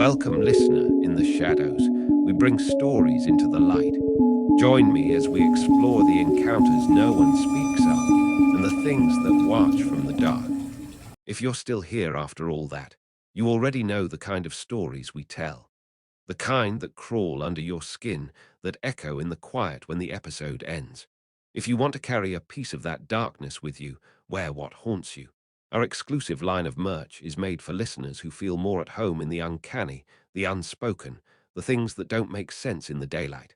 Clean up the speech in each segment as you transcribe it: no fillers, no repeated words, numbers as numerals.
Welcome, listener, in the shadows. We bring stories into the light. Join me as we explore the encounters no one speaks of and the things that watch from the dark. If you're still here after all that, you already know the kind of stories we tell. The kind that crawl under your skin, that echo in the quiet when the episode ends. If you want to carry a piece of that darkness with you, wear what haunts you. Our exclusive line of merch is made for listeners who feel more at home in the uncanny, the unspoken, the things that don't make sense in the daylight.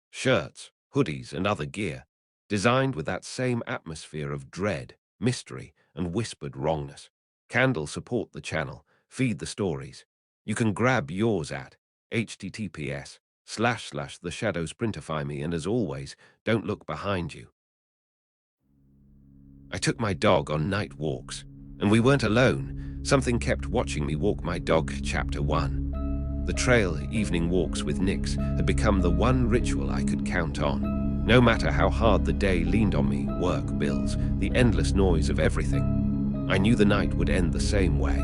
Shirts, hoodies, and other gear, designed with that same atmosphere of dread, mystery, and whispered wrongness. Candles support the channel, feed the stories. You can grab yours at https://theshadowsprintify me, and as always, don't look behind you. I took my dog on night walks, and we weren't alone. Something kept watching me walk my dog. Chapter 1. The trail evening walks with Nix had become the one ritual I could count on. No matter how hard the day leaned on me, work, bills, the endless noise of everything, I knew the night would end the same way.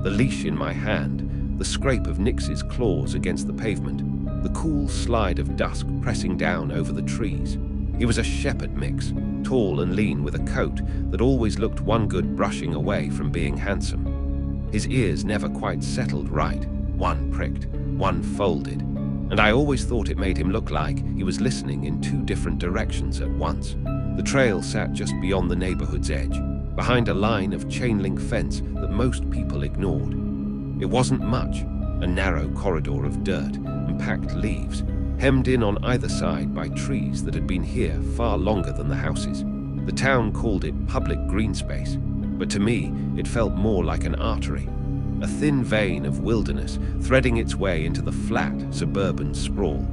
The leash in my hand, the scrape of Nix's claws against the pavement, the cool slide of dusk pressing down over the trees. He was a shepherd mix, tall and lean with a coat that always looked one good brushing away from being handsome. His ears never quite settled right, one pricked, one folded, and I always thought it made him look like he was listening in two different directions at once. The trail sat just beyond the neighborhood's edge, behind a line of chain-link fence that most people ignored. It wasn't much, a narrow corridor of dirt and packed leaves, hemmed in on either side by trees that had been here far longer than the houses. The town called it public green space, but to me it felt more like an artery, a thin vein of wilderness threading its way into the flat suburban sprawl.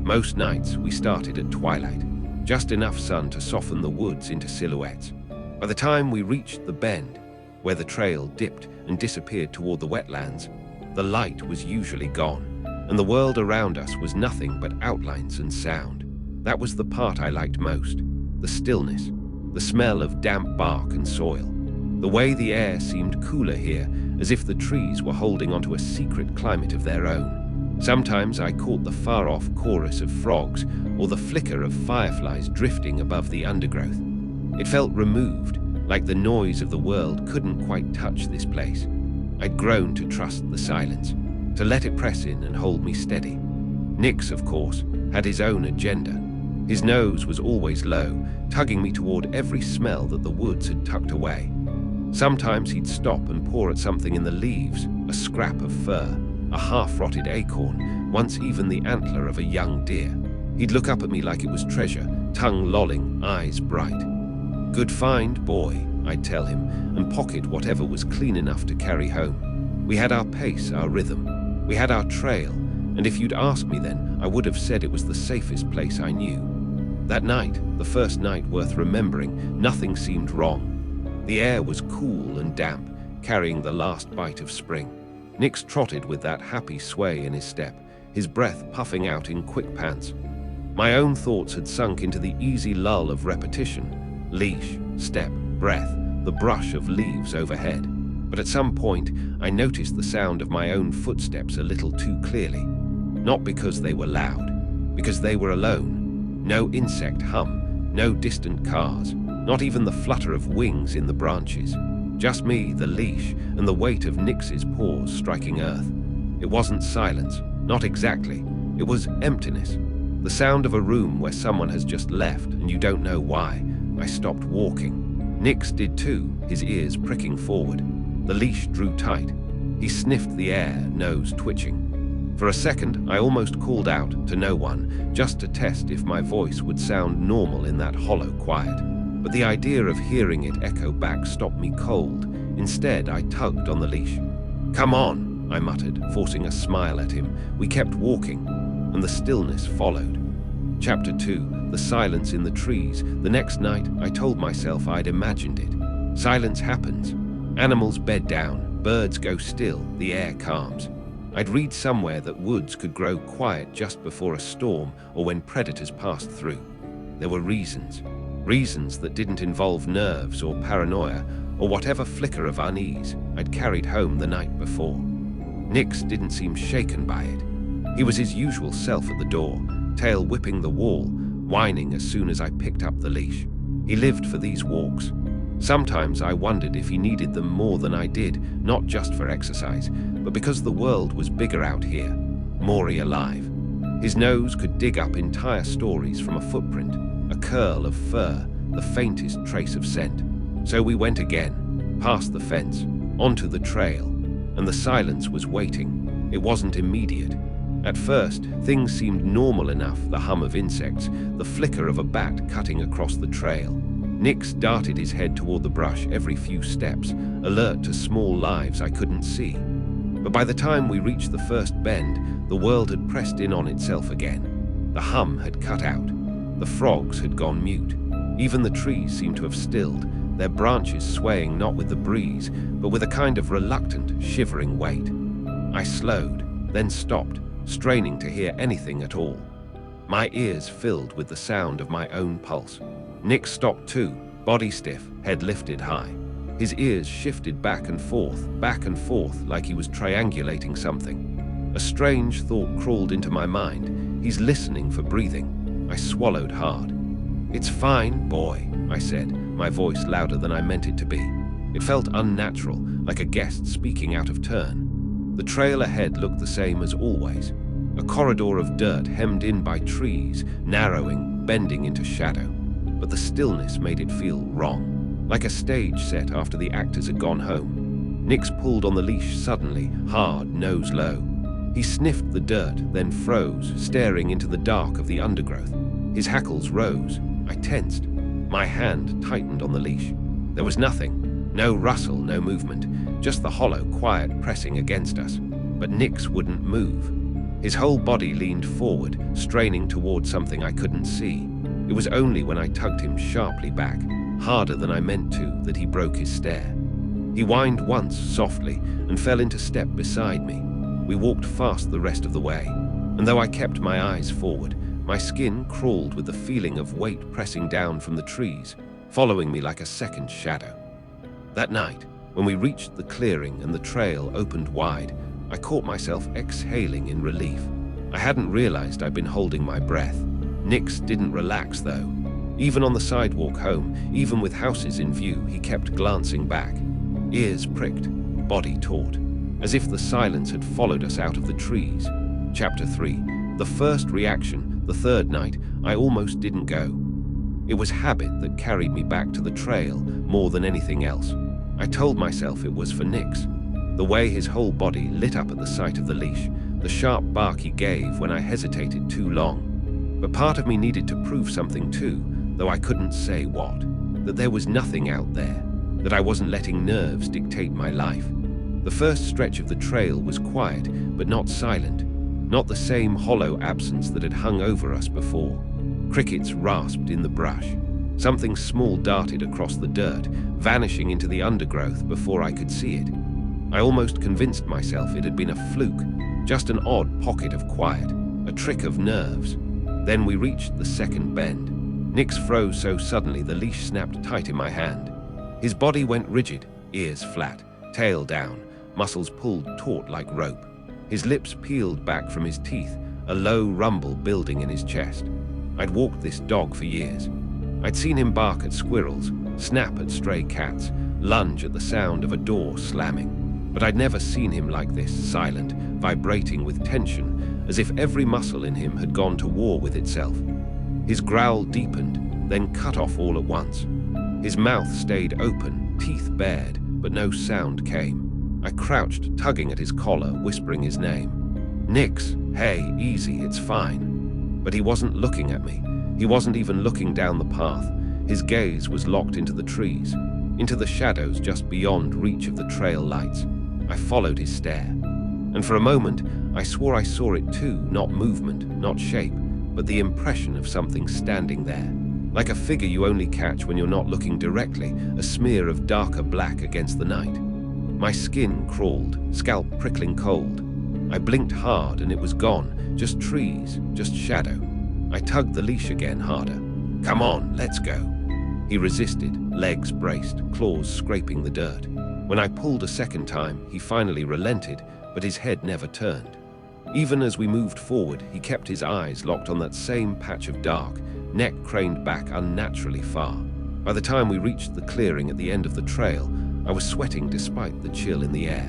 Most nights we started at twilight, just enough sun to soften the woods into silhouettes. By the time we reached the bend, where the trail dipped and disappeared toward the wetlands, the light was usually gone, and the world around us was nothing but outlines and sound. That was the part I liked most, the stillness, the smell of damp bark and soil, the way the air seemed cooler here, as if the trees were holding onto a secret climate of their own. Sometimes I caught the far-off chorus of frogs or the flicker of fireflies drifting above the undergrowth. It felt removed, like the noise of the world couldn't quite touch this place. I'd grown to trust the silence, to let it press in and hold me steady. Nix, of course, had his own agenda. His nose was always low, tugging me toward every smell that the woods had tucked away. Sometimes he'd stop and paw at something in the leaves, a scrap of fur, a half-rotted acorn, once even the antler of a young deer. He'd look up at me like it was treasure, tongue lolling, eyes bright. "Good find, boy," I'd tell him, and pocket whatever was clean enough to carry home. We had our pace, our rhythm. We had our trail, and if you'd asked me then, I would have said it was the safest place I knew. That night, the first night worth remembering, nothing seemed wrong. The air was cool and damp, carrying the last bite of spring. Nix trotted with that happy sway in his step, his breath puffing out in quick pants. My own thoughts had sunk into the easy lull of repetition, leash, step, breath, the brush of leaves overhead. But at some point, I noticed the sound of my own footsteps a little too clearly. Not because they were loud, because they were alone. No insect hum, no distant cars, not even the flutter of wings in the branches. Just me, the leash, and the weight of Nix's paws striking earth. It wasn't silence, not exactly. It was emptiness. The sound of a room where someone has just left and you don't know why. I stopped walking. Nix did too, his ears pricking forward. The leash drew tight. He sniffed the air, nose twitching. For a second, I almost called out to no one, just to test if my voice would sound normal in that hollow quiet. But the idea of hearing it echo back stopped me cold. Instead, I tugged on the leash. "Come on," I muttered, forcing a smile at him. We kept walking, and the stillness followed. Chapter 2, the silence in the trees. The next night, I told myself I'd imagined it. Silence happens. Animals bed down, birds go still, the air calms. I'd read somewhere that woods could grow quiet just before a storm or when predators passed through. There were reasons that didn't involve nerves or paranoia or whatever flicker of unease I'd carried home the night before. Nix didn't seem shaken by it. He was his usual self at the door, tail whipping the wall, whining as soon as I picked up the leash. He lived for these walks. Sometimes I wondered if he needed them more than I did, not just for exercise, but because the world was bigger out here, more alive. His nose could dig up entire stories from a footprint, a curl of fur, the faintest trace of scent. So we went again, past the fence, onto the trail, and the silence was waiting. It wasn't immediate. At first, things seemed normal enough, the hum of insects, the flicker of a bat cutting across the trail. Nix darted his head toward the brush every few steps, alert to small lives I couldn't see. But by the time we reached the first bend, the world had pressed in on itself again. The hum had cut out. The frogs had gone mute. Even the trees seemed to have stilled, their branches swaying not with the breeze, but with a kind of reluctant, shivering weight. I slowed, then stopped, straining to hear anything at all. My ears filled with the sound of my own pulse. Nix stopped too, body stiff, head lifted high. His ears shifted back and forth, like he was triangulating something. A strange thought crawled into my mind. He's listening for breathing. I swallowed hard. "It's fine, boy," I said, my voice louder than I meant it to be. It felt unnatural, like a guest speaking out of turn. The trail ahead looked the same as always. A corridor of dirt hemmed in by trees, narrowing, bending into shadow. But the stillness made it feel wrong, like a stage set after the actors had gone home. Nix pulled on the leash suddenly, hard, nose low. He sniffed the dirt, then froze, staring into the dark of the undergrowth. His hackles rose. I tensed. My hand tightened on the leash. There was nothing. No rustle, no movement. Just the hollow, quiet pressing against us. But Nix wouldn't move. His whole body leaned forward, straining toward something I couldn't see. It was only when I tugged him sharply back, harder than I meant to, that he broke his stare. He whined once, softly, and fell into step beside me. We walked fast the rest of the way, and though I kept my eyes forward, my skin crawled with the feeling of weight pressing down from the trees, following me like a second shadow. That night, when we reached the clearing and the trail opened wide, I caught myself exhaling in relief. I hadn't realized I'd been holding my breath. Nix didn't relax, though. Even on the sidewalk home, even with houses in view, he kept glancing back. Ears pricked, body taut, as if the silence had followed us out of the trees. Chapter 3. The first reaction, the third night, I almost didn't go. It was habit that carried me back to the trail more than anything else. I told myself it was for Nix. The way his whole body lit up at the sight of the leash, the sharp bark he gave when I hesitated too long. But part of me needed to prove something too, though I couldn't say what. That there was nothing out there, that I wasn't letting nerves dictate my life. The first stretch of the trail was quiet, but not silent. Not the same hollow absence that had hung over us before. Crickets rasped in the brush. Something small darted across the dirt, vanishing into the undergrowth before I could see it. I almost convinced myself it had been a fluke, just an odd pocket of quiet, a trick of nerves. Then we reached the second bend. Nix froze so suddenly the leash snapped tight in my hand. His body went rigid, ears flat, tail down, muscles pulled taut like rope. His lips peeled back from his teeth, a low rumble building in his chest. I'd walked this dog for years. I'd seen him bark at squirrels, snap at stray cats, lunge at the sound of a door slamming. But I'd never seen him like this, silent, vibrating with tension, as if every muscle in him had gone to war with itself. His growl deepened, then cut off all at once. His mouth stayed open, teeth bared, but no sound came. I crouched, tugging at his collar, whispering his name. "Nix, hey, easy, it's fine." But he wasn't looking at me. He wasn't even looking down the path. His gaze was locked into the trees, into the shadows just beyond reach of the trail lights. I followed his stare. And for a moment, I swore I saw it too, not movement, not shape, but the impression of something standing there. Like a figure you only catch when you're not looking directly, a smear of darker black against the night. My skin crawled, scalp prickling cold. I blinked hard and it was gone, just trees, just shadow. I tugged the leash again harder. "Come on, let's go." He resisted, legs braced, claws scraping the dirt. When I pulled a second time, he finally relented, but his head never turned. Even as we moved forward, he kept his eyes locked on that same patch of dark, neck craned back unnaturally far. By the time we reached the clearing at the end of the trail, I was sweating despite the chill in the air.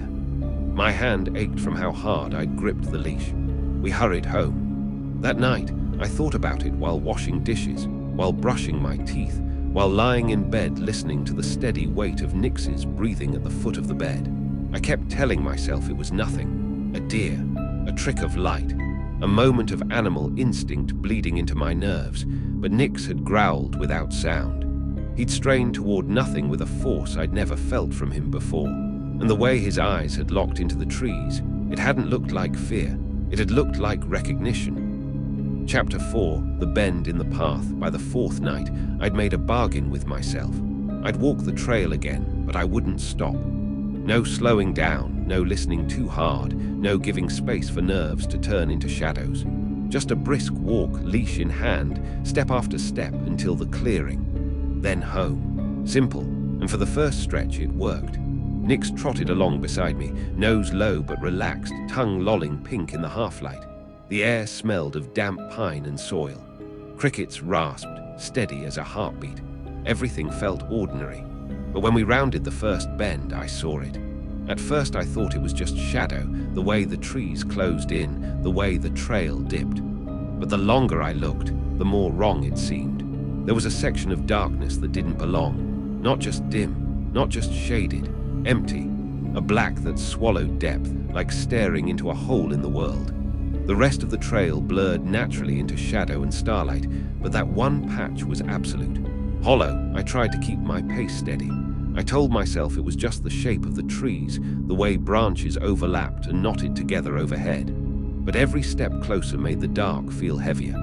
My hand ached from how hard I'd gripped the leash. We hurried home. That night, I thought about it while washing dishes, while brushing my teeth, while lying in bed listening to the steady weight of Nix's breathing at the foot of the bed. I kept telling myself it was nothing, a deer, a trick of light, a moment of animal instinct bleeding into my nerves, but Nix had growled without sound. He'd strained toward nothing with a force I'd never felt from him before, and the way his eyes had locked into the trees, it hadn't looked like fear, it had looked like recognition. Chapter 4, The Bend in the Path. By the fourth night, I'd made a bargain with myself. I'd walk the trail again, but I wouldn't stop. No slowing down, no listening too hard, no giving space for nerves to turn into shadows. Just a brisk walk, leash in hand, step after step until the clearing. Then home. Simple, and for the first stretch it worked. Nix trotted along beside me, nose low but relaxed, tongue lolling pink in the half-light. The air smelled of damp pine and soil. Crickets rasped, steady as a heartbeat. Everything felt ordinary. But when we rounded the first bend, I saw it. At first I thought it was just shadow, the way the trees closed in, the way the trail dipped. But the longer I looked, the more wrong it seemed. There was a section of darkness that didn't belong. Not just dim, not just shaded, empty. A black that swallowed depth, like staring into a hole in the world. The rest of the trail blurred naturally into shadow and starlight, but that one patch was absolute. Hollow, I tried to keep my pace steady. I told myself it was just the shape of the trees, the way branches overlapped and knotted together overhead. But every step closer made the dark feel heavier,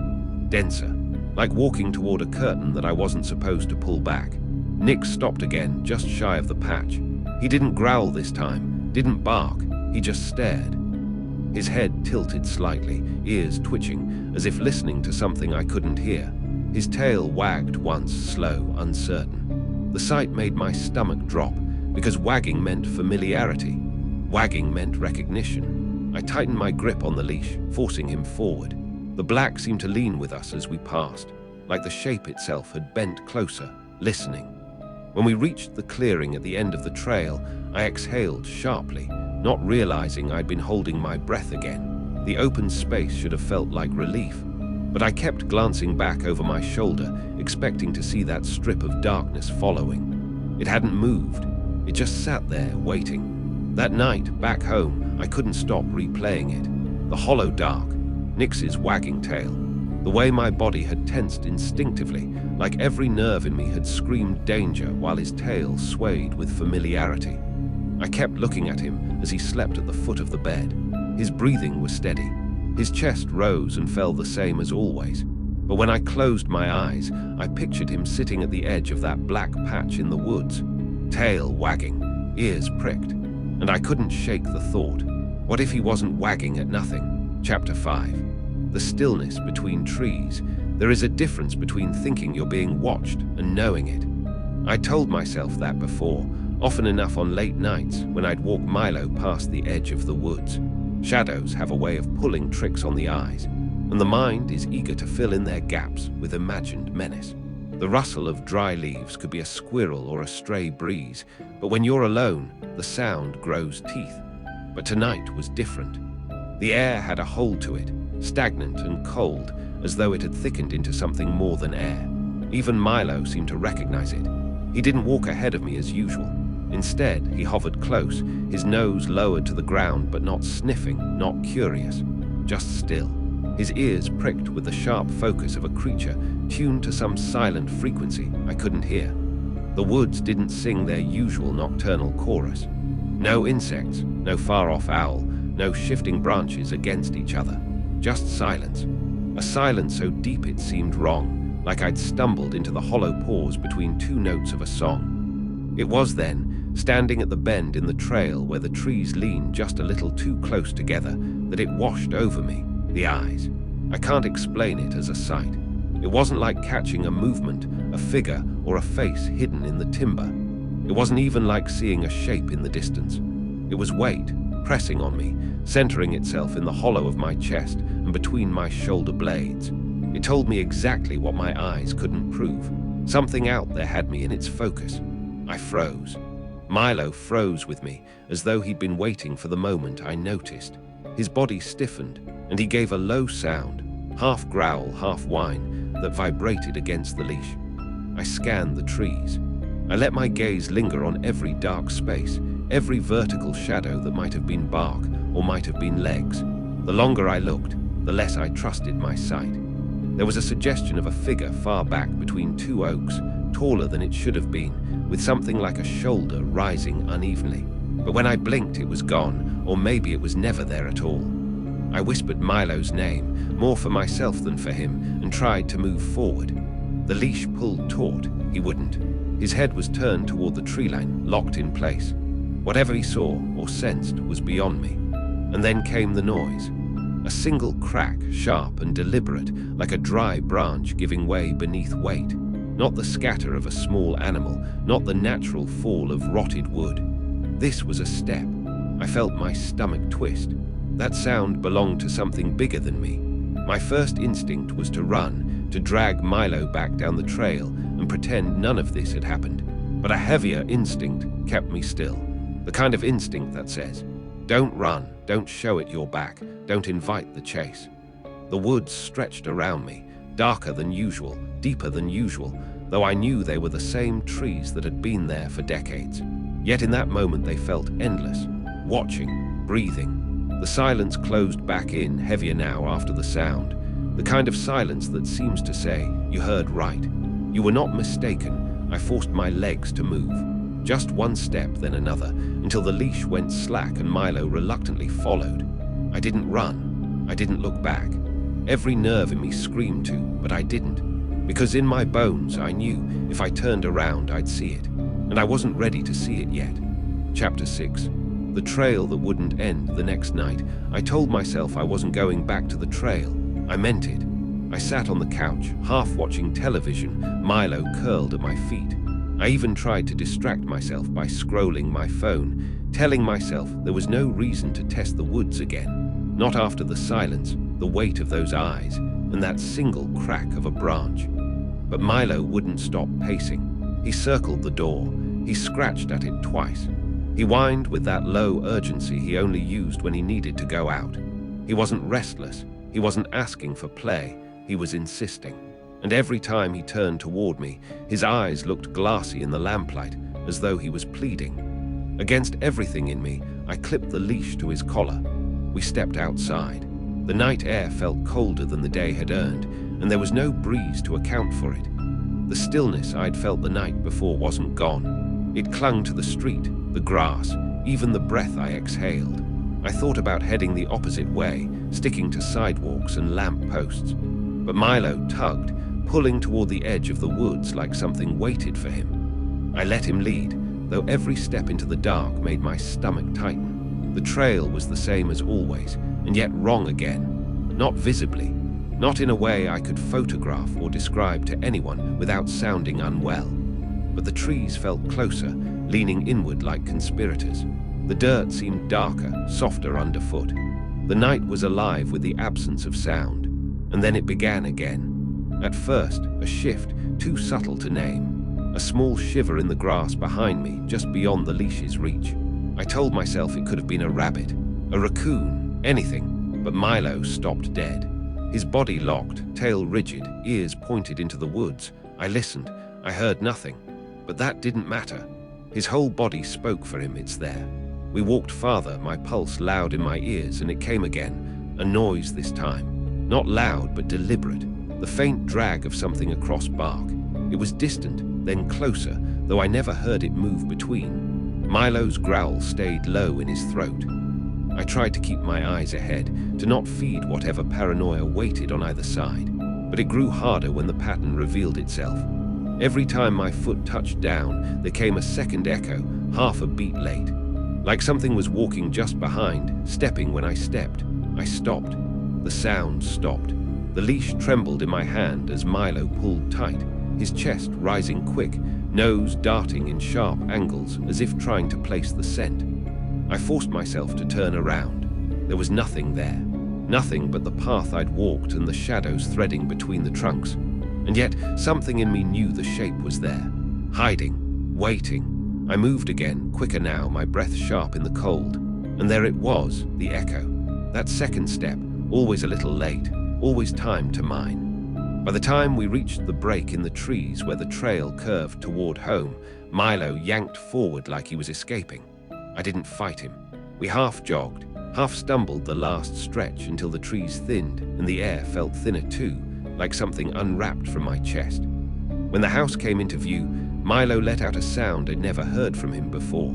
denser, like walking toward a curtain that I wasn't supposed to pull back. Nix stopped again, just shy of the patch. He didn't growl this time, didn't bark, he just stared. His head tilted slightly, ears twitching, as if listening to something I couldn't hear. His tail wagged once, slow, uncertain. The sight made my stomach drop, because wagging meant familiarity. Wagging meant recognition. I tightened my grip on the leash, forcing him forward. The black seemed to lean with us as we passed, like the shape itself had bent closer, listening. When we reached the clearing at the end of the trail, I exhaled sharply, not realizing I'd been holding my breath again. The open space should have felt like relief, but I kept glancing back over my shoulder, expecting to see that strip of darkness following. It hadn't moved. It just sat there, waiting. That night, back home, I couldn't stop replaying it. The hollow dark, Nix's wagging tail, the way my body had tensed instinctively, like every nerve in me had screamed danger while his tail swayed with familiarity. I kept looking at him as he slept at the foot of the bed. His breathing was steady. His chest rose and fell the same as always. But when I closed my eyes, I pictured him sitting at the edge of that black patch in the woods, tail wagging, ears pricked, and I couldn't shake the thought. What if he wasn't wagging at nothing? Chapter 5. The stillness between trees. There is a difference between thinking you're being watched and knowing it. I told myself that before, often enough on late nights when I'd walk Milo past the edge of the woods. Shadows have a way of pulling tricks on the eyes, and the mind is eager to fill in their gaps with imagined menace. The rustle of dry leaves could be a squirrel or a stray breeze, but when you're alone, the sound grows teeth. But tonight was different. The air had a hold to it, stagnant and cold, as though it had thickened into something more than air. Even Milo seemed to recognize it. He didn't walk ahead of me as usual. Instead, he hovered close, his nose lowered to the ground but not sniffing, not curious, just still. His ears pricked with the sharp focus of a creature tuned to some silent frequency I couldn't hear. The woods didn't sing their usual nocturnal chorus. No insects, no far-off owl, no shifting branches against each other. Just silence. A silence so deep it seemed wrong, like I'd stumbled into the hollow pause between two notes of a song. It was then, standing at the bend in the trail where the trees leaned just a little too close together, that it washed over me, the eyes. I can't explain it as a sight. It wasn't like catching a movement, a figure, or a face hidden in the timber. It wasn't even like seeing a shape in the distance. It was weight, pressing on me, centering itself in the hollow of my chest and between my shoulder blades. It told me exactly what my eyes couldn't prove. Something out there had me in its focus. I froze. Milo froze with me, as though he'd been waiting for the moment I noticed. His body stiffened, and he gave a low sound, half growl, half whine, that vibrated against the leash. I scanned the trees. I let my gaze linger on every dark space, every vertical shadow that might have been bark or might have been legs. The longer I looked, the less I trusted my sight. There was a suggestion of a figure far back between two oaks, taller than it should have been, with something like a shoulder rising unevenly. But when I blinked, it was gone, or maybe it was never there at all. I whispered Milo's name, more for myself than for him, and tried to move forward. The leash pulled taut. He wouldn't. His head was turned toward the tree line, locked in place. Whatever he saw or sensed was beyond me. And then came the noise. A single crack, sharp and deliberate, like a dry branch giving way beneath weight. Not the scatter of a small animal, not the natural fall of rotted wood. This was a step. I felt my stomach twist. That sound belonged to something bigger than me. My first instinct was to run, to drag Milo back down the trail and pretend none of this had happened. But a heavier instinct kept me still. The kind of instinct that says, don't run, don't show it your back, don't invite the chase. The woods stretched around me, darker than usual, deeper than usual, though I knew they were the same trees that had been there for decades. Yet in that moment they felt endless, watching, breathing. The silence closed back in, heavier now after the sound. The kind of silence that seems to say, you heard right. You were not mistaken. I forced my legs to move. Just one step, then another, until the leash went slack and Milo reluctantly followed. I didn't run. I didn't look back. Every nerve in me screamed to, but I didn't. Because in my bones, I knew if I turned around, I'd see it. And I wasn't ready to see it yet. Chapter 6. The trail that wouldn't end the next night. I told myself I wasn't going back to the trail. I meant it. I sat on the couch, half watching television, Milo curled at my feet. I even tried to distract myself by scrolling my phone, telling myself there was no reason to test the woods again. Not after the silence, the weight of those eyes, and that single crack of a branch. But Milo wouldn't stop pacing. He circled the door. He scratched at it twice. He whined with that low urgency he only used when he needed to go out. He wasn't restless. He wasn't asking for play. He was insisting. And every time he turned toward me, his eyes looked glassy in the lamplight, as though he was pleading. Against everything in me, I clipped the leash to his collar. We stepped outside. The night air felt colder than the day had earned, and there was no breeze to account for it. The stillness I'd felt the night before wasn't gone. It clung to the street, the grass, even the breath I exhaled. I thought about heading the opposite way, sticking to sidewalks and lamp posts. But Milo tugged, pulling toward the edge of the woods like something waited for him. I let him lead, though every step into the dark made my stomach tighten. The trail was the same as always, and yet wrong again. Not visibly, not in a way I could photograph or describe to anyone without sounding unwell. But the trees felt closer, leaning inward like conspirators. The dirt seemed darker, softer underfoot. The night was alive with the absence of sound. And then it began again. At first, a shift, too subtle to name. A small shiver in the grass behind me, just beyond the leash's reach. I told myself it could have been a rabbit, a raccoon, anything, but Milo stopped dead. His body locked, tail rigid, ears pointed into the woods. I listened. I heard nothing. But that didn't matter. His whole body spoke for him, it's there. We walked farther, my pulse loud in my ears, and it came again. A noise this time. Not loud, but deliberate. The faint drag of something across bark. It was distant, then closer, though I never heard it move between. Milo's growl stayed low in his throat. I tried to keep my eyes ahead, to not feed whatever paranoia waited on either side. But it grew harder when the pattern revealed itself. Every time my foot touched down, there came a second echo, half a beat late. Like something was walking just behind, stepping when I stepped. I stopped. The sound stopped. The leash trembled in my hand as Milo pulled tight, his chest rising quick, nose darting in sharp angles as if trying to place the scent. I forced myself to turn around. There was nothing there. Nothing but the path I'd walked and the shadows threading between the trunks. And yet, something in me knew the shape was there. Hiding. Waiting. I moved again, quicker now, my breath sharp in the cold. And there it was, the echo. That second step, always a little late, always timed to mine. By the time we reached the break in the trees where the trail curved toward home, Milo yanked forward like he was escaping. I didn't fight him. We half jogged, half stumbled the last stretch until the trees thinned and the air felt thinner too, like something unwrapped from my chest. When the house came into view, Milo let out a sound I'd never heard from him before.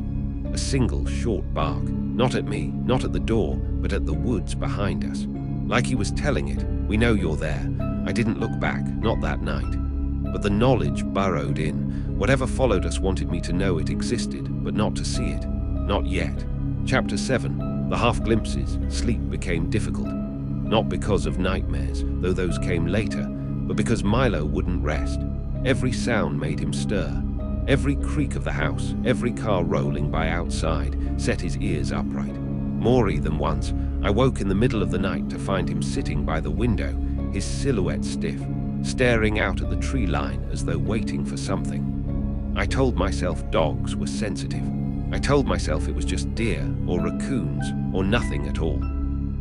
A single short bark, not at me, not at the door, but at the woods behind us. Like he was telling it, "We know you're there." I didn't look back, not that night. But the knowledge burrowed in. Whatever followed us wanted me to know it existed, but not to see it. Not yet. Chapter 7. The half-glimpses. Sleep became difficult. Not because of nightmares, though those came later, but because Milo wouldn't rest. Every sound made him stir. Every creak of the house, every car rolling by outside, set his ears upright. More than once, I woke in the middle of the night to find him sitting by the window, his silhouette stiff, staring out at the tree line as though waiting for something. I told myself dogs were sensitive. I told myself it was just deer or raccoons or nothing at all.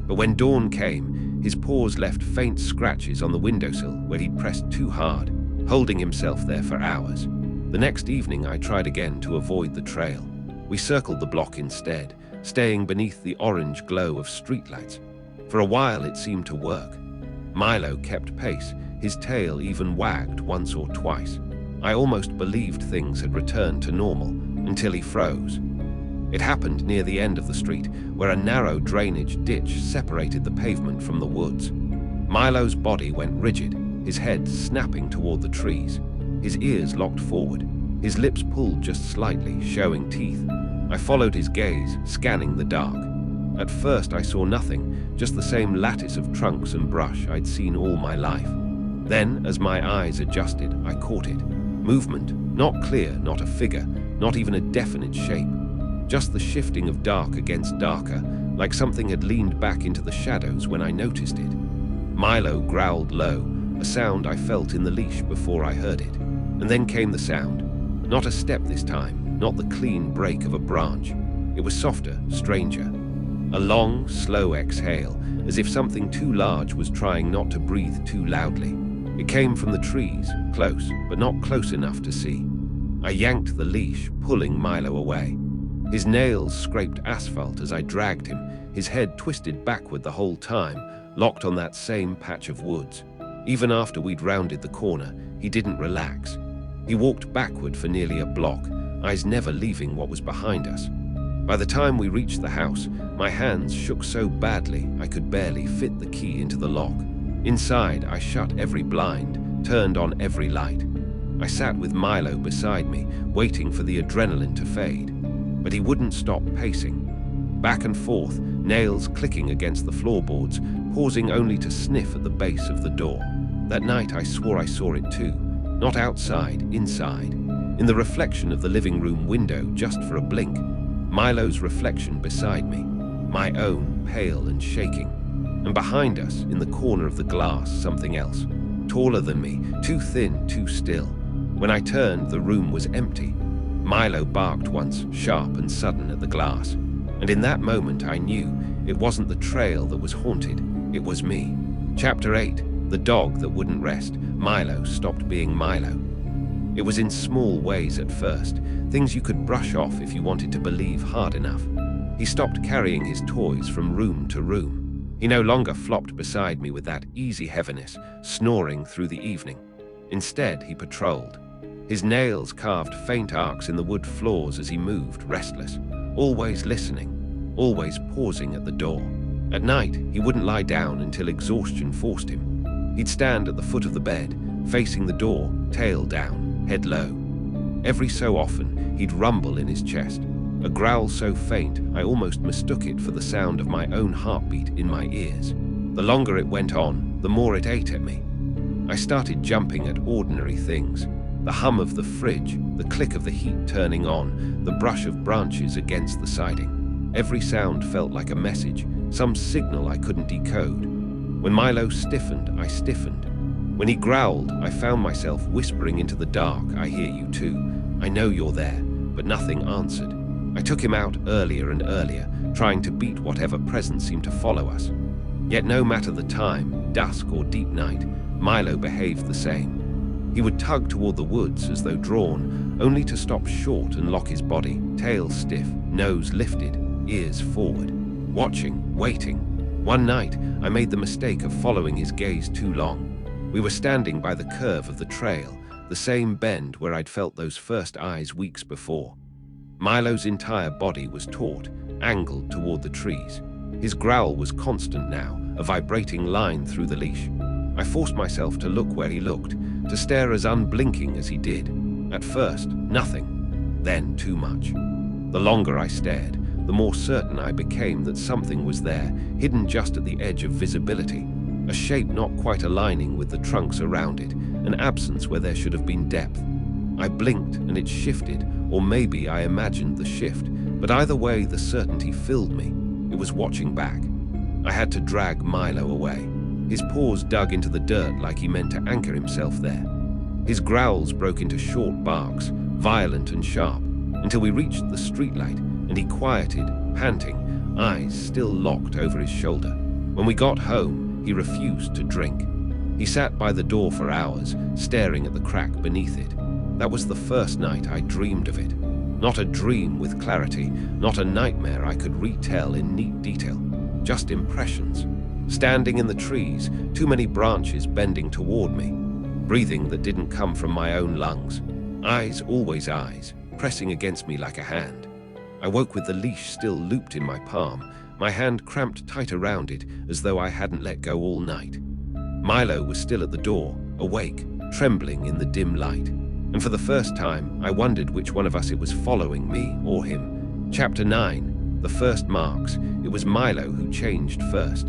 But when dawn came, his paws left faint scratches on the windowsill where he'd pressed too hard, holding himself there for hours. The next evening I tried again to avoid the trail. We circled the block instead, staying beneath the orange glow of streetlights. For a while it seemed to work. Milo kept pace, his tail even wagged once or twice. I almost believed things had returned to normal, until he froze. It happened near the end of the street, where a narrow drainage ditch separated the pavement from the woods. Milo's body went rigid, his head snapping toward the trees. His ears locked forward, his lips pulled just slightly, showing teeth. I followed his gaze, scanning the dark. At first I saw nothing, just the same lattice of trunks and brush I'd seen all my life. Then, as my eyes adjusted, I caught it. Movement, not clear, not a figure, not even a definite shape. Just the shifting of dark against darker, like something had leaned back into the shadows when I noticed it. Milo growled low, a sound I felt in the leash before I heard it. And then came the sound. Not a step this time, not the clean break of a branch. It was softer, stranger. A long, slow exhale, as if something too large was trying not to breathe too loudly. It came from the trees, close, but not close enough to see. I yanked the leash, pulling Milo away. His nails scraped asphalt as I dragged him, his head twisted backward the whole time, locked on that same patch of woods. Even after we'd rounded the corner, he didn't relax. He walked backward for nearly a block, eyes never leaving what was behind us. By the time we reached the house, my hands shook so badly I could barely fit the key into the lock. Inside, I shut every blind, turned on every light. I sat with Milo beside me, waiting for the adrenaline to fade. But he wouldn't stop pacing. Back and forth, nails clicking against the floorboards, pausing only to sniff at the base of the door. That night I swore I saw it too. Not outside, inside. In the reflection of the living room window, just for a blink. Milo's reflection beside me. My own, pale and shaking. And behind us, in the corner of the glass, something else. Taller than me, too thin, too still. When I turned, the room was empty. Milo barked once, sharp and sudden at the glass. And in that moment I knew it wasn't the trail that was haunted, it was me. Chapter 8. The dog that wouldn't rest. Milo stopped being Milo. It was in small ways at first, things you could brush off if you wanted to believe hard enough. He stopped carrying his toys from room to room. He no longer flopped beside me with that easy heaviness, snoring through the evening. Instead, he patrolled. His nails carved faint arcs in the wood floors as he moved, restless, always listening, always pausing at the door. At night, he wouldn't lie down until exhaustion forced him. He'd stand at the foot of the bed, facing the door, tail down, head low. Every so often, he'd rumble in his chest, a growl so faint I almost mistook it for the sound of my own heartbeat in my ears. The longer it went on, the more it ate at me. I started jumping at ordinary things. The hum of the fridge, the click of the heat turning on, the brush of branches against the siding. Every sound felt like a message, some signal I couldn't decode. When Milo stiffened, I stiffened. When he growled, I found myself whispering into the dark, "I hear you too. I know you're there," but nothing answered. I took him out earlier and earlier, trying to beat whatever presence seemed to follow us. Yet no matter the time, dusk or deep night, Milo behaved the same. He would tug toward the woods as though drawn, only to stop short and lock his body, tail stiff, nose lifted, ears forward, watching, waiting. One night, I made the mistake of following his gaze too long. We were standing by the curve of the trail, the same bend where I'd felt those first eyes weeks before. Milo's entire body was taut, angled toward the trees. His growl was constant now, a vibrating line through the leash. I forced myself to look where he looked, to stare as unblinking as he did. At first, nothing, then too much. The longer I stared, the more certain I became that something was there, hidden just at the edge of visibility. A shape not quite aligning with the trunks around it, an absence where there should have been depth. I blinked and it shifted, or maybe I imagined the shift, but either way the certainty filled me. It was watching back. I had to drag Milo away. His paws dug into the dirt like he meant to anchor himself there. His growls broke into short barks, violent and sharp, until we reached the streetlight and he quieted, panting, eyes still locked over his shoulder. When we got home, he refused to drink. He sat by the door for hours, staring at the crack beneath it. That was the first night I dreamed of it. Not a dream with clarity, not a nightmare I could retell in neat detail. Just impressions. Standing in the trees, too many branches bending toward me. Breathing that didn't come from my own lungs. Eyes, always eyes, pressing against me like a hand. I woke with the leash still looped in my palm, my hand cramped tight around it as though I hadn't let go all night. Milo was still at the door, awake, trembling in the dim light. And for the first time, I wondered which one of us it was following, me or him. Chapter 9, the first marks. It was Milo who changed first.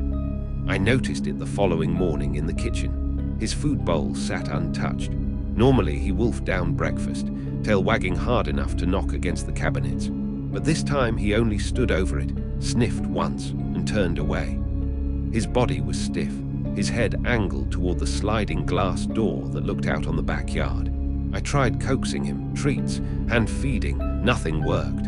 I noticed it the following morning in the kitchen. His food bowl sat untouched. Normally he wolfed down breakfast, tail wagging hard enough to knock against the cabinets. But this time he only stood over it, sniffed once, and turned away. His body was stiff, his head angled toward the sliding glass door that looked out on the backyard. I tried coaxing him, treats, hand feeding, nothing worked.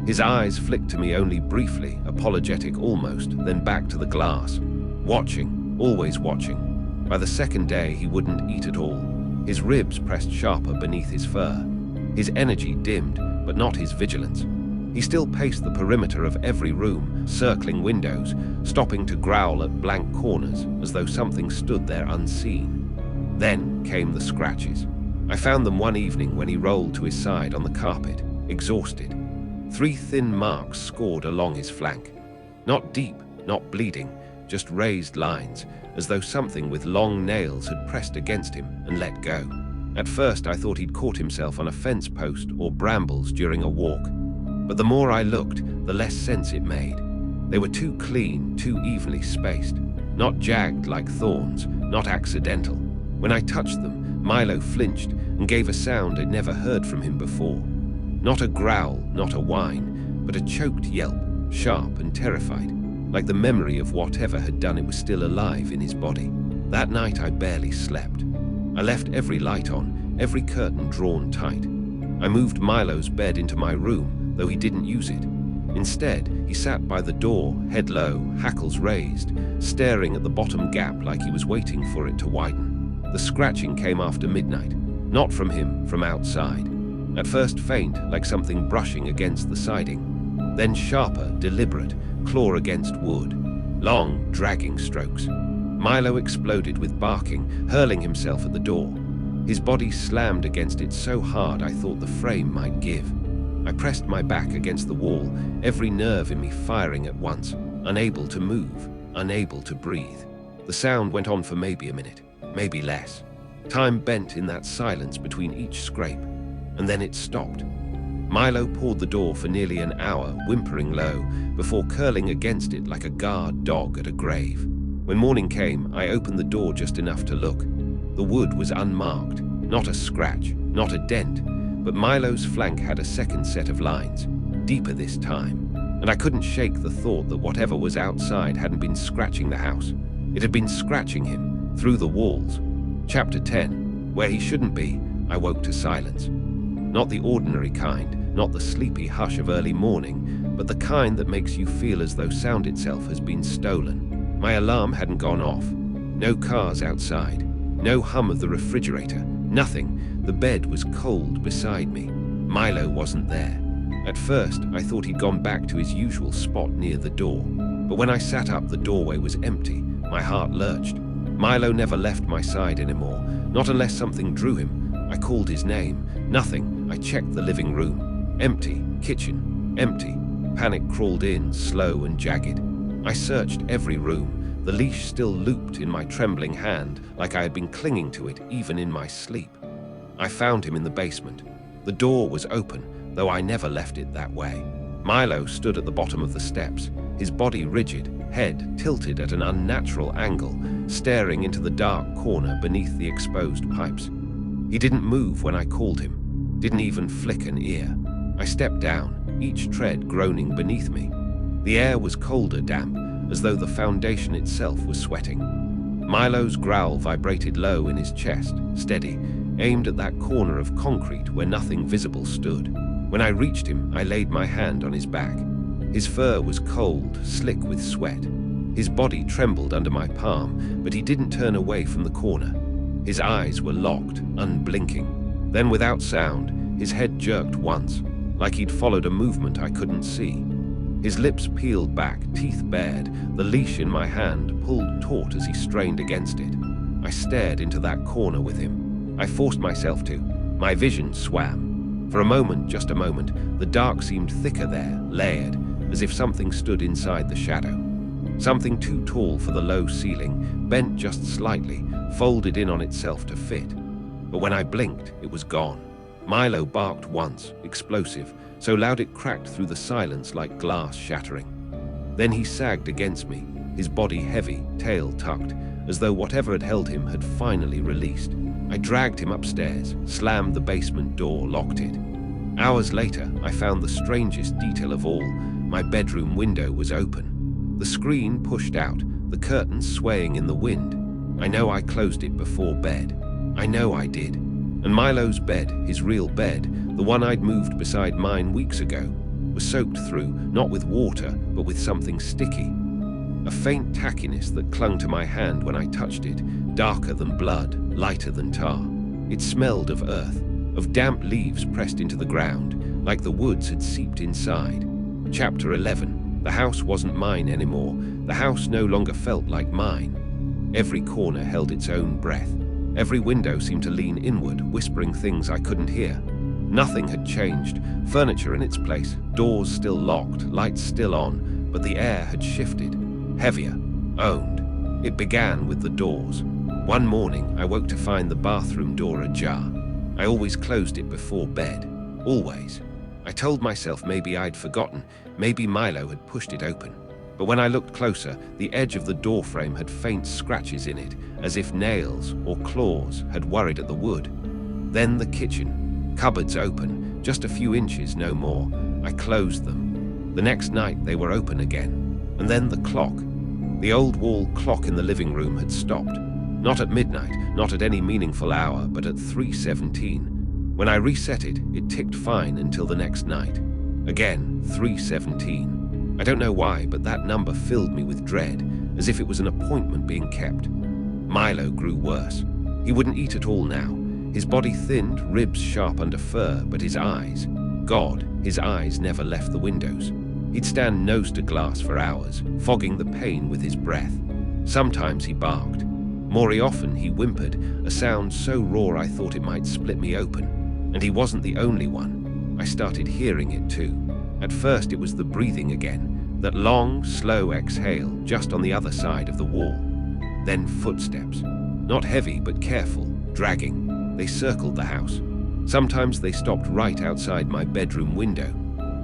His eyes flicked to me only briefly, apologetic almost, then back to the glass. Watching, always watching. By the second day he wouldn't eat at all. His ribs pressed sharper beneath his fur. His energy dimmed, but not his vigilance. He still paced the perimeter of every room, circling windows, stopping to growl at blank corners, as though something stood there unseen. Then came the scratches. I found them one evening when he rolled to his side on the carpet, exhausted. 3 thin marks scored along his flank. Not deep, not bleeding, just raised lines, as though something with long nails had pressed against him and let go. At first I thought he'd caught himself on a fence post or brambles during a walk. But the more I looked, the less sense it made. They were too clean, too evenly spaced. Not jagged like thorns, not accidental. When I touched them, Milo flinched and gave a sound I'd never heard from him before. Not a growl, not a whine, but a choked yelp, sharp and terrified, like the memory of whatever had done it was still alive in his body. That night I barely slept. I left every light on, every curtain drawn tight. I moved Milo's bed into my room, though he didn't use it. Instead, he sat by the door, head low, hackles raised, staring at the bottom gap like he was waiting for it to widen. The scratching came after midnight, not from him, from outside. At first faint, like something brushing against the siding. Then sharper, deliberate, claw against wood. Long, dragging strokes. Milo exploded with barking, hurling himself at the door. His body slammed against it so hard I thought the frame might give. I pressed my back against the wall, every nerve in me firing at once, unable to move, unable to breathe. The sound went on for maybe a minute, maybe less. Time bent in that silence between each scrape, and then it stopped. Milo pawed the door for nearly an hour, whimpering low, before curling against it like a guard dog at a grave. When morning came, I opened the door just enough to look. The wood was unmarked, not a scratch, not a dent, but Milo's flank had a second set of lines, deeper this time, and and I couldn't shake the thought that whatever was outside hadn't been scratching the house. It had been scratching him, through the walls. Chapter 10. Where he shouldn't be, I woke to silence. Not the ordinary kind, not the sleepy hush of early morning, but the kind that makes you feel as though sound itself has been stolen. My alarm hadn't gone off. No cars outside. No hum of the refrigerator. Nothing. The bed was cold beside me. Milo wasn't there. At first, I thought he'd gone back to his usual spot near the door. But when I sat up, the doorway was empty. My heart lurched. Milo never left my side anymore, not unless something drew him. I called his name. Nothing. I checked the living room. Empty. Kitchen. Empty. Panic crawled in, slow and jagged. I searched every room. The leash still looped in my trembling hand, like I had been clinging to it even in my sleep. I found him in the basement. The door was open, though I never left it that way. Milo stood at the bottom of the steps, his body rigid, head tilted at an unnatural angle, staring into the dark corner beneath the exposed pipes. He didn't move when I called him, didn't even flick an ear. I stepped down, each tread groaning beneath me. The air was colder damp, as though the foundation itself was sweating. Milo's growl vibrated low in his chest, steady, aimed at that corner of concrete where nothing visible stood. When I reached him, I laid my hand on his back. His fur was cold, slick with sweat. His body trembled under my palm, but he didn't turn away from the corner. His eyes were locked, unblinking. Then, without sound, his head jerked once, like he'd followed a movement I couldn't see. His lips peeled back, teeth bared, the leash in my hand pulled taut as he strained against it. I stared into that corner with him. I forced myself to. My vision swam. For a moment, just a moment, the dark seemed thicker there, layered, as if something stood inside the shadow. Something too tall for the low ceiling, bent just slightly, folded in on itself to fit. But when I blinked, it was gone. Milo barked once, explosive, so loud it cracked through the silence like glass shattering. Then he sagged against me, his body heavy, tail tucked, as though whatever had held him had finally released. I dragged him upstairs, slammed the basement door, locked it. Hours later, I found the strangest detail of all. My bedroom window was open. The screen pushed out, the curtains swaying in the wind. I know I closed it before bed. I know I did. And Milo's bed, his real bed, the one I'd moved beside mine weeks ago, was soaked through, not with water, but with something sticky. A faint tackiness that clung to my hand when I touched it, darker than blood, lighter than tar. It smelled of earth, of damp leaves pressed into the ground, like the woods had seeped inside. Chapter 11. The house wasn't mine anymore. The house no longer felt like mine. Every corner held its own breath. Every window seemed to lean inward, whispering things I couldn't hear. Nothing had changed. Furniture in its place, doors still locked, lights still on, but the air had shifted. Heavier. Owned. It began with the doors. One morning, I woke to find the bathroom door ajar. I always closed it before bed. Always. I told myself maybe I'd forgotten, maybe Milo had pushed it open. But when I looked closer, the edge of the doorframe had faint scratches in it, as if nails or claws had worried at the wood. Then the kitchen. Cupboards open, just a few inches, no more. I closed them. The next night they were open again. And then the clock. The old wall clock in the living room had stopped. Not at midnight, not at any meaningful hour, but at 3:17. When I reset it, it ticked fine until the next night. Again, 3:17. I don't know why, but that number filled me with dread, as if it was an appointment being kept. Milo grew worse. He wouldn't eat at all now. His body thinned, ribs sharp under fur, but his eyes, God, his eyes never left the windows. He'd stand nose to glass for hours, fogging the pain with his breath. Sometimes he barked. More often he whimpered, a sound so raw I thought it might split me open. And he wasn't the only one. I started hearing it too. At first it was the breathing again, that long, slow exhale just on the other side of the wall. Then footsteps. Not heavy, but careful, dragging. They circled the house. Sometimes they stopped right outside my bedroom window.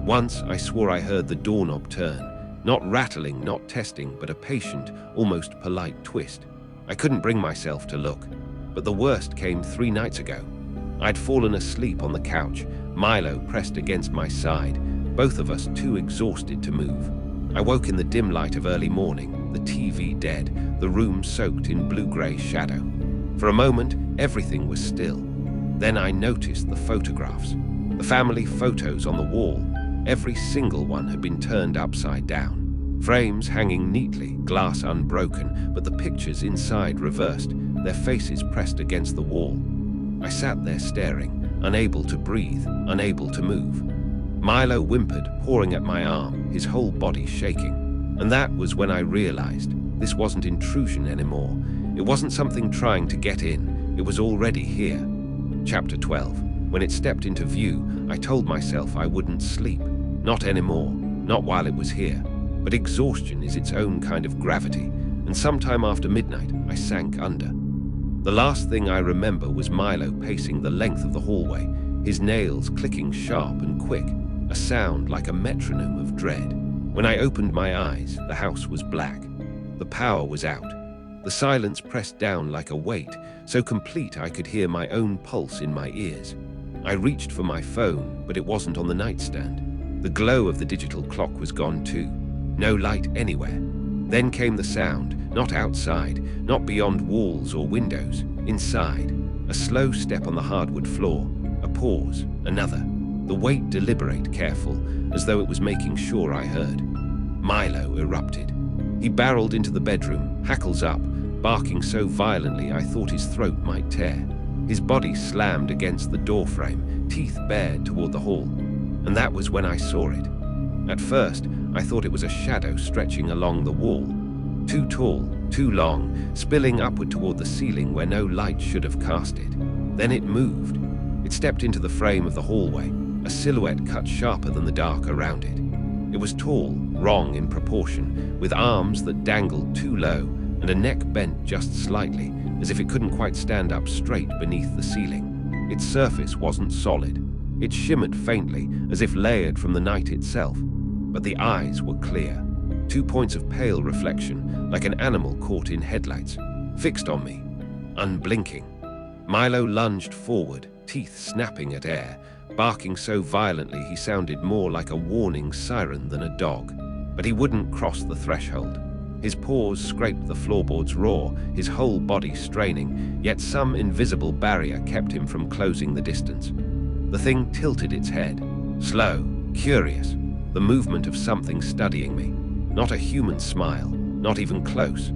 Once I swore I heard the doorknob turn. Not rattling, not testing, but a patient, almost polite twist. I couldn't bring myself to look. But the worst came 3 nights ago. I'd fallen asleep on the couch, Milo pressed against my side, both of us too exhausted to move. I woke in the dim light of early morning, the TV dead, the room soaked in blue-gray shadow. For a moment, everything was still. Then I noticed the photographs. The family photos on the wall. Every single one had been turned upside down. Frames hanging neatly, glass unbroken, but the pictures inside reversed, their faces pressed against the wall. I sat there staring, unable to breathe, unable to move. Milo whimpered, pawing at my arm, his whole body shaking. And that was when I realized this wasn't intrusion anymore. It wasn't something trying to get in. It was already here. Chapter 12. When it stepped into view, I told myself I wouldn't sleep. Not anymore. Not while it was here. But exhaustion is its own kind of gravity, and sometime after midnight, I sank under. The last thing I remember was Milo pacing the length of the hallway, his nails clicking sharp and quick, a sound like a metronome of dread. When I opened my eyes, the house was black. The power was out. The silence pressed down like a weight, so complete I could hear my own pulse in my ears. I reached for my phone, but it wasn't on the nightstand. The glow of the digital clock was gone too. No light anywhere. Then came the sound, not outside, not beyond walls or windows, inside. A slow step on the hardwood floor, a pause, another. The weight deliberate, careful, as though it was making sure I heard. Milo erupted. He barreled into the bedroom, hackles up, barking so violently I thought his throat might tear. His body slammed against the doorframe, teeth bared toward the hall. And that was when I saw it. At first, I thought it was a shadow stretching along the wall. Too tall, too long, spilling upward toward the ceiling where no light should have cast it. Then it moved. It stepped into the frame of the hallway, a silhouette cut sharper than the dark around it. It was tall, wrong in proportion, with arms that dangled too low and a neck bent just slightly, as if it couldn't quite stand up straight beneath the ceiling. Its surface wasn't solid. It shimmered faintly, as if layered from the night itself. But the eyes were clear. 2 points of pale reflection, like an animal caught in headlights, fixed on me, unblinking. Milo lunged forward, teeth snapping at air, barking so violently he sounded more like a warning siren than a dog. But he wouldn't cross the threshold. His paws scraped the floorboards raw, his whole body straining, yet some invisible barrier kept him from closing the distance. The thing tilted its head, slow, curious, the movement of something studying me. Not a human smile, not even close.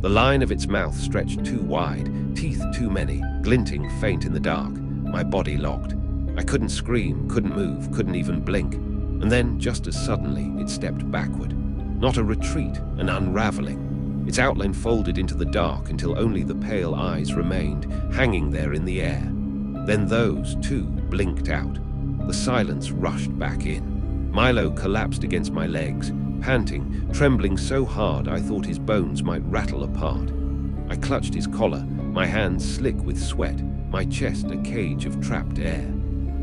The line of its mouth stretched too wide, teeth too many, glinting faint in the dark. My body locked. I couldn't scream, couldn't move, couldn't even blink. And then, just as suddenly, it stepped backward. Not a retreat, an unraveling. Its outline folded into the dark until only the pale eyes remained, hanging there in the air. Then those, too, blinked out. The silence rushed back in. Milo collapsed against my legs, panting, trembling so hard I thought his bones might rattle apart. I clutched his collar, my hands slick with sweat, my chest a cage of trapped air.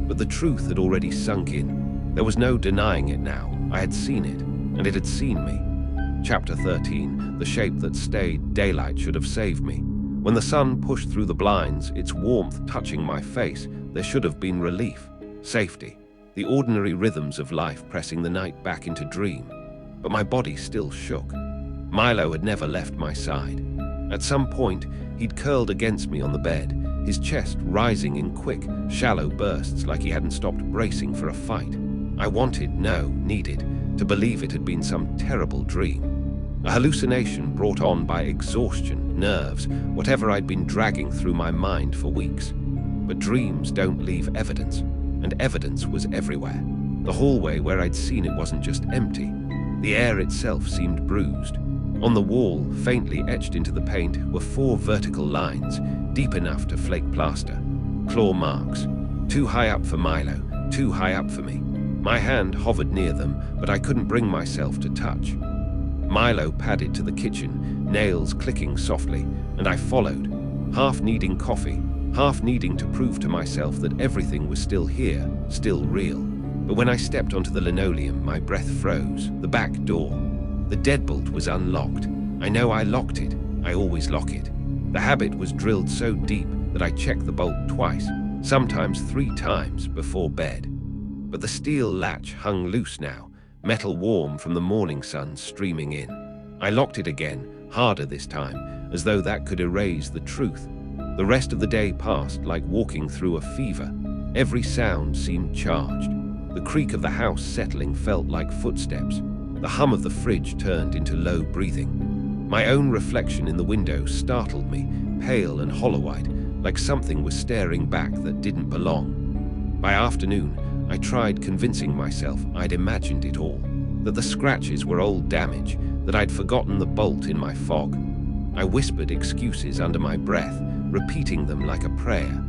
But the truth had already sunk in. There was no denying it now. I had seen it, and it had seen me. Chapter 13, the shape that stayed. Daylight should have saved me. When the sun pushed through the blinds, its warmth touching my face, there should have been relief, safety, the ordinary rhythms of life pressing the night back into dream. But my body still shook. Milo had never left my side. At some point, he'd curled against me on the bed, his chest rising in quick, shallow bursts like he hadn't stopped bracing for a fight. I needed, to believe it had been some terrible dream. A hallucination brought on by exhaustion, nerves, whatever I'd been dragging through my mind for weeks. But dreams don't leave evidence, and evidence was everywhere. The hallway where I'd seen it wasn't just empty. The air itself seemed bruised. On the wall, faintly etched into the paint, were 4 vertical lines, deep enough to flake plaster. Claw marks. Too high up for Milo, too high up for me. My hand hovered near them, but I couldn't bring myself to touch. Milo padded to the kitchen, nails clicking softly, and I followed, half needing coffee, half needing to prove to myself that everything was still here, still real. But when I stepped onto the linoleum, my breath froze. The back door. The deadbolt was unlocked. I know I locked it. I always lock it. The habit was drilled so deep that I checked the bolt twice, sometimes 3 times before bed. but the steel latch hung loose now, metal warm from the morning sun streaming in. I locked it again, harder this time, as though that could erase the truth. The rest of the day passed like walking through a fever. Every sound seemed charged. The creak of the house settling felt like footsteps. The hum of the fridge turned into low breathing. My own reflection in the window startled me, pale and hollow-eyed, like something was staring back that didn't belong. By afternoon, I tried convincing myself I'd imagined it all, that the scratches were old damage, that I'd forgotten the bolt in my fog. I whispered excuses under my breath, repeating them like a prayer.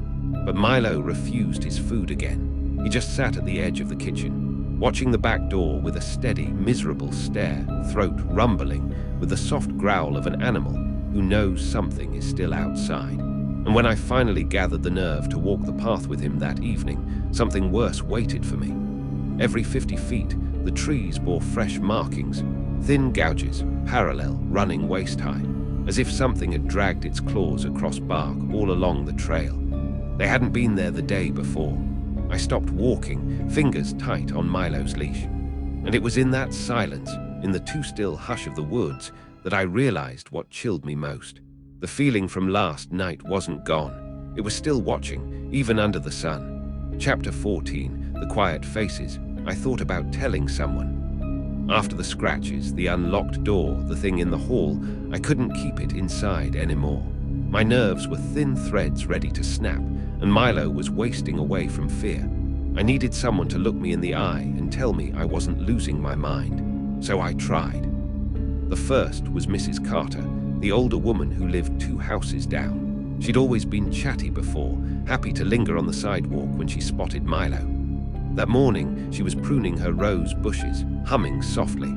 But Milo refused his food again. He just sat at the edge of the kitchen, watching the back door with a steady, miserable stare, throat rumbling, with the soft growl of an animal who knows something is still outside. And when I finally gathered the nerve to walk the path with him that evening, something worse waited for me. Every 50 feet, the trees bore fresh markings, thin gouges, parallel, running waist-high, as if something had dragged its claws across bark all along the trail. They hadn't been there the day before. I stopped walking, fingers tight on Milo's leash. And it was in that silence, in the too-still hush of the woods, that I realized what chilled me most. The feeling from last night wasn't gone. It was still watching, even under the sun. Chapter 14, The Quiet Faces. I thought about telling someone. After the scratches, the unlocked door, the thing in the hall, I couldn't keep it inside anymore. My nerves were thin threads ready to snap, and Milo was wasting away from fear. I needed someone to look me in the eye and tell me I wasn't losing my mind. So I tried. The first was Mrs. Carter, the older woman who lived 2 houses down. She'd always been chatty before, happy to linger on the sidewalk when she spotted Milo. That morning, she was pruning her rose bushes, humming softly.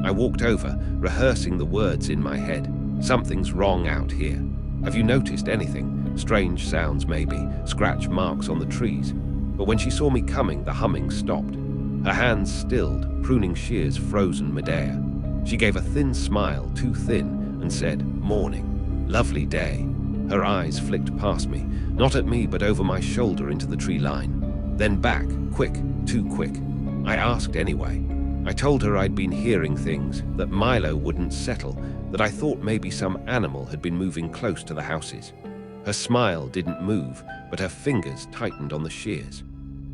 I walked over, rehearsing the words in my head. Something's wrong out here. Have you noticed anything? Strange sounds maybe, scratch marks on the trees. But when she saw me coming, the humming stopped. Her hands stilled, pruning shears frozen midair. She gave a thin smile, too thin, and said, "Morning. Lovely day." Her eyes flicked past me, not at me but over my shoulder into the tree line. Then back, quick, too quick. I asked anyway. I told her I'd been hearing things, that Milo wouldn't settle, that I thought maybe some animal had been moving close to the houses. Her smile didn't move, but her fingers tightened on the shears.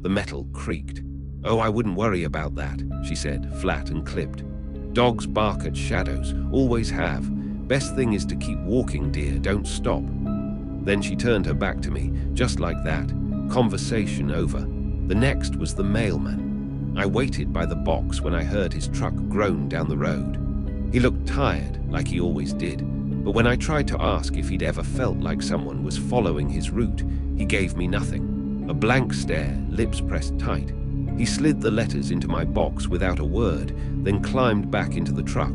The metal creaked. "Oh, I wouldn't worry about that," she said, flat and clipped. "Dogs bark at shadows, always have. Best thing is to keep walking, dear, don't stop." Then she turned her back to me, just like that. Conversation over. The next was the mailman. I waited by the box when I heard his truck groan down the road. He looked tired, like he always did, but when I tried to ask if he'd ever felt like someone was following his route, he gave me nothing. A blank stare, lips pressed tight. He slid the letters into my box without a word, then climbed back into the truck.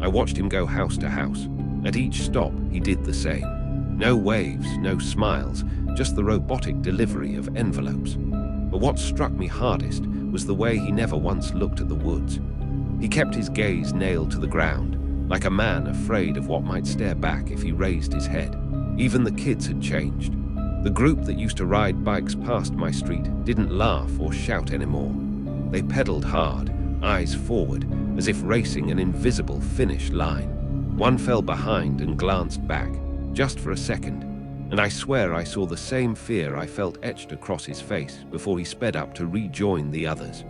I watched him go house to house. At each stop, he did the same. No waves, no smiles, just the robotic delivery of envelopes. But what struck me hardest was the way he never once looked at the woods. He kept his gaze nailed to the ground, like a man afraid of what might stare back if he raised his head. Even the kids had changed. The group that used to ride bikes past my street didn't laugh or shout anymore. They pedaled hard, eyes forward, as if racing an invisible finish line. One fell behind and glanced back, just for a second, and I swear I saw the same fear I felt etched across his face before he sped up to rejoin the others.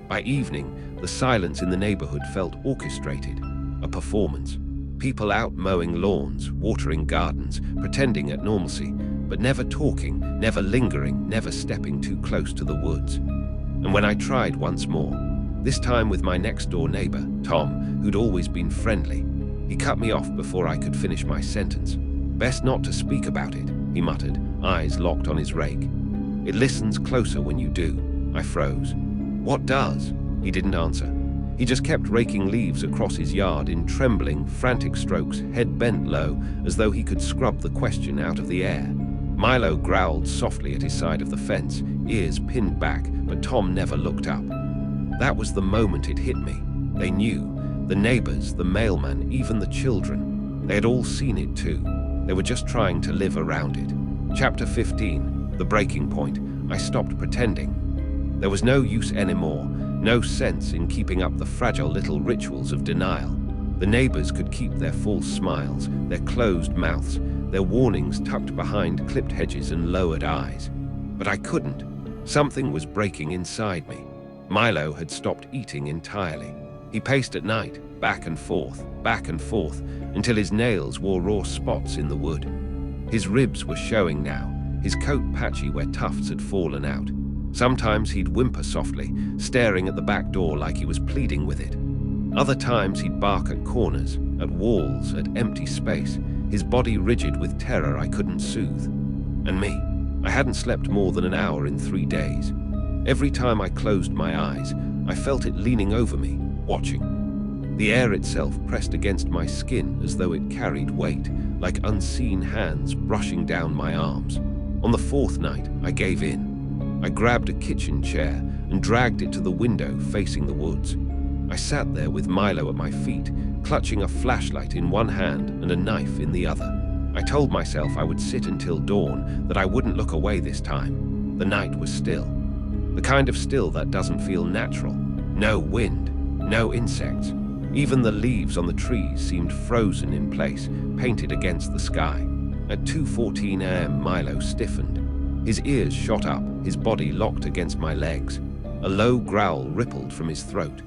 By evening, the silence in the neighborhood felt orchestrated, a performance. People out mowing lawns, watering gardens, pretending at normalcy, but never talking, never lingering, never stepping too close to the woods. And when I tried once more, this time with my next-door neighbor, Tom, who'd always been friendly, he cut me off before I could finish my sentence. "Best not to speak about it," he muttered, eyes locked on his rake. "It listens closer when you do." I froze. "What does?" He didn't answer. He just kept raking leaves across his yard in trembling, frantic strokes, head bent low, as though he could scrub the question out of the air. Milo growled softly at his side of the fence, ears pinned back, but Tom never looked up. That was the moment it hit me. They knew. The neighbors, the mailman, even the children. They had all seen it too. They were just trying to live around it. Chapter 15, The Breaking Point. I stopped pretending. There was no use anymore, no sense in keeping up the fragile little rituals of denial. The neighbors could keep their false smiles, their closed mouths, their warnings tucked behind clipped hedges and lowered eyes. But I couldn't. Something was breaking inside me. Milo had stopped eating entirely. He paced at night, back and forth, until his nails wore raw spots in the wood. His ribs were showing now, his coat patchy where tufts had fallen out. Sometimes he'd whimper softly, staring at the back door like he was pleading with it. Other times he'd bark at corners, at walls, at empty space, his body rigid with terror I couldn't soothe. And me, I hadn't slept more than an hour in 3 days. Every time I closed my eyes, I felt it leaning over me, watching. The air itself pressed against my skin as though it carried weight, like unseen hands brushing down my arms. On the 4th night, I gave in. I grabbed a kitchen chair and dragged it to the window facing the woods. I sat there with Milo at my feet, clutching a flashlight in one hand and a knife in the other. I told myself I would sit until dawn, that I wouldn't look away this time. The night was still. The kind of still that doesn't feel natural. No wind, no insects. Even the leaves on the trees seemed frozen in place, painted against the sky. At 2:14 a.m., Milo stiffened. His ears shot up, his body locked against my legs. A low growl rippled from his throat.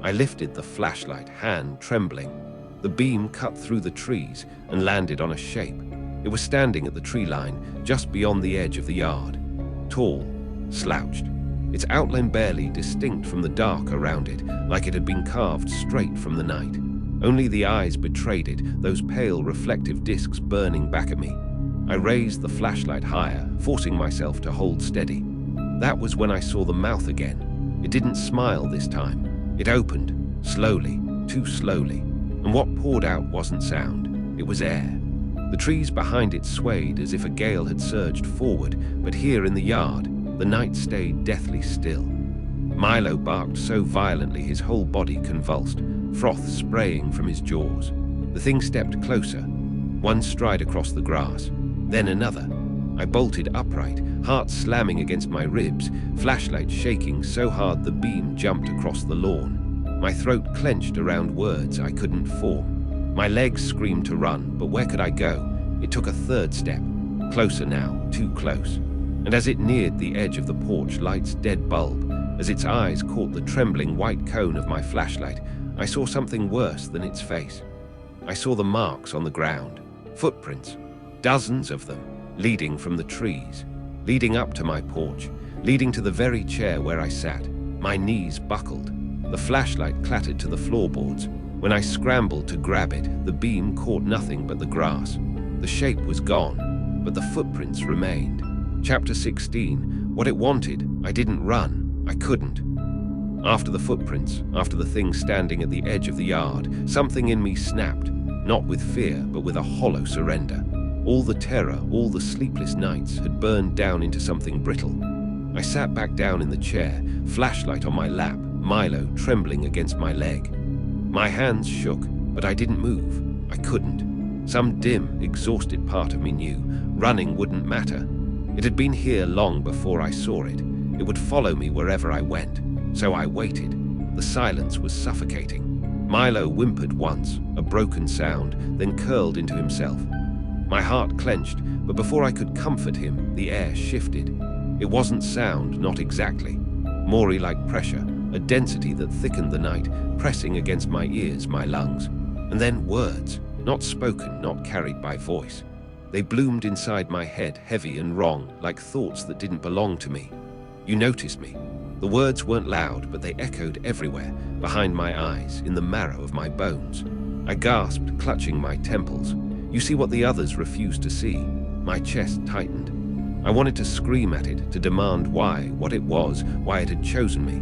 I lifted the flashlight, hand trembling. The beam cut through the trees and landed on a shape. It was standing at the tree line, just beyond the edge of the yard. Tall, slouched. Its outline barely distinct from the dark around it, like it had been carved straight from the night. Only the eyes betrayed it, those pale reflective discs burning back at me. I raised the flashlight higher, forcing myself to hold steady. That was when I saw the mouth again. It didn't smile this time. It opened, slowly, too slowly, and what poured out wasn't sound, it was air. The trees behind it swayed as if a gale had surged forward, but here in the yard, the night stayed deathly still. Milo barked so violently his whole body convulsed, froth spraying from his jaws. The thing stepped closer, one stride across the grass, then another. I bolted upright, heart slamming against my ribs, flashlight shaking so hard the beam jumped across the lawn. My throat clenched around words I couldn't form. My legs screamed to run, but where could I go? It took a 3rd step. Closer now, too close. And as it neared the edge of the porch light's dead bulb, as its eyes caught the trembling white cone of my flashlight, I saw something worse than its face. I saw the marks on the ground, footprints, dozens of them, leading from the trees, leading up to my porch, leading to the very chair where I sat. My knees buckled. The flashlight clattered to the floorboards. When I scrambled to grab it, the beam caught nothing but the grass. The shape was gone, but the footprints remained. Chapter 16. What it wanted. I didn't run. I couldn't. After the footprints, after the thing standing at the edge of the yard, something in me snapped, not with fear, but with a hollow surrender. All the terror, all the sleepless nights had burned down into something brittle. I sat back down in the chair, flashlight on my lap, Milo trembling against my leg. My hands shook, but I didn't move. I couldn't. Some dim, exhausted part of me knew running wouldn't matter. It had been here long before I saw it. It would follow me wherever I went. So I waited. The silence was suffocating. Milo whimpered once, a broken sound, then curled into himself. My heart clenched, but before I could comfort him, the air shifted. It wasn't sound, not exactly. Maury-like pressure, a density that thickened the night, pressing against my ears, my lungs. And then words, not spoken, not carried by voice. They bloomed inside my head, heavy and wrong, like thoughts that didn't belong to me. You noticed me. The words weren't loud, but they echoed everywhere, behind my eyes, in the marrow of my bones. I gasped, clutching my temples. You see what the others refused to see. My chest tightened. I wanted to scream at it, to demand why, what it was, why it had chosen me.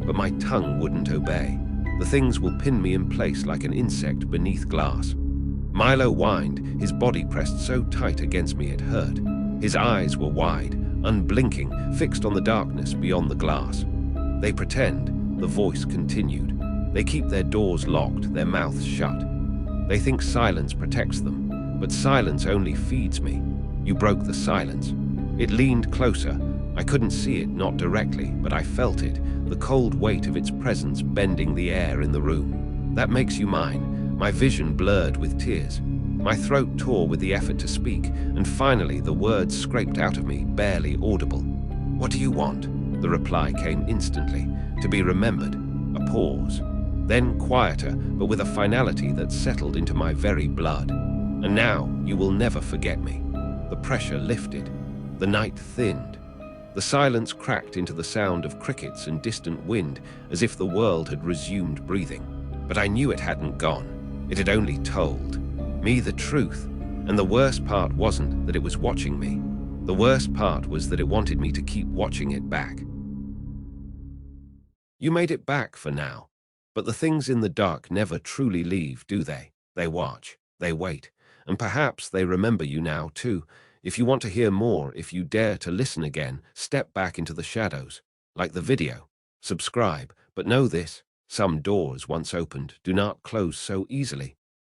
But my tongue wouldn't obey. The things will pin me in place like an insect beneath glass. Milo whined, his body pressed so tight against me it hurt. His eyes were wide, unblinking, fixed on the darkness beyond the glass. They pretend, the voice continued. They keep their doors locked, their mouths shut. They think silence protects them, but silence only feeds me. You broke the silence. It leaned closer, I couldn't see it, not directly, but I felt it, the cold weight of its presence bending the air in the room. "That makes you mine." My vision blurred with tears. My throat tore with the effort to speak, and finally the words scraped out of me, barely audible. "What do you want?" The reply came instantly, to be remembered. A pause. Then quieter, but with a finality that settled into my very blood. "And now you will never forget me." The pressure lifted. The night thinned. The silence cracked into the sound of crickets and distant wind, as if the world had resumed breathing. But I knew it hadn't gone. It had only told me the truth. And the worst part wasn't that it was watching me. The worst part was that it wanted me to keep watching it back. You made it back for now. But the things in the dark never truly leave, do they? They watch, they wait, and perhaps they remember you now too. If you want to hear more, if you dare to listen again, step back into the shadows. Like the video. Subscribe, but know this: some doors once opened do not close so easily.